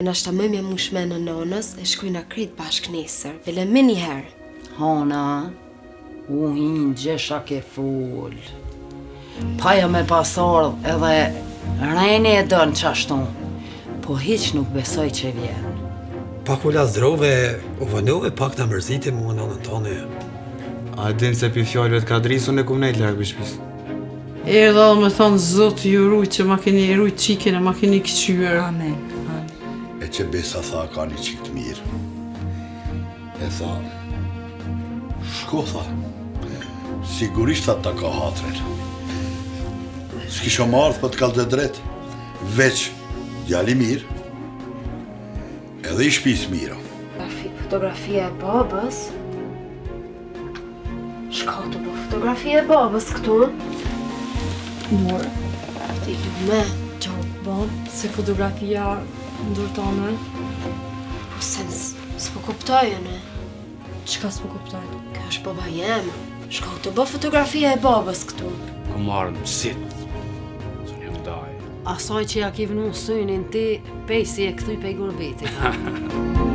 Na shta mëmja mu shme në nonës e shkojna krejt bashk nesër, bile me njëherë. Hana, u hinë gjesha ke full. Paja me pasardh edhe rejni e dënë qashtu, po hiq nuk besoj që vjen. Pak u lazdrove, u vënove pak në mërzite mu në nonën tone. A din se pi fjallëve të kadrisu në kum nejt largë bishpis. Erdha me thonë Zotë ju rujt që ma keni rujt qikin e ma keni këqyër. Amen. E që besa tha ka një qikt mirë. E tha, shko tha, sigurisht tha ta ka hatren. S'kisha marrë për të kalë të drejt, veç djali mirë, edhe i shpis mira. Fotografia e babës? Shka të po fotografia e babës këtu? Morë, Ti lume, qau, bab, se fotografia ndërtone, po sen s'po kuptoj ne. qka s'po kuptoj? Kjo është baba jem. Shka të bë fotografia e babës këtu? Ku marrë në sit, së një vdaj. Asaj që ja ke vënu synin ti, pejsi e këthuj pej gurbetit.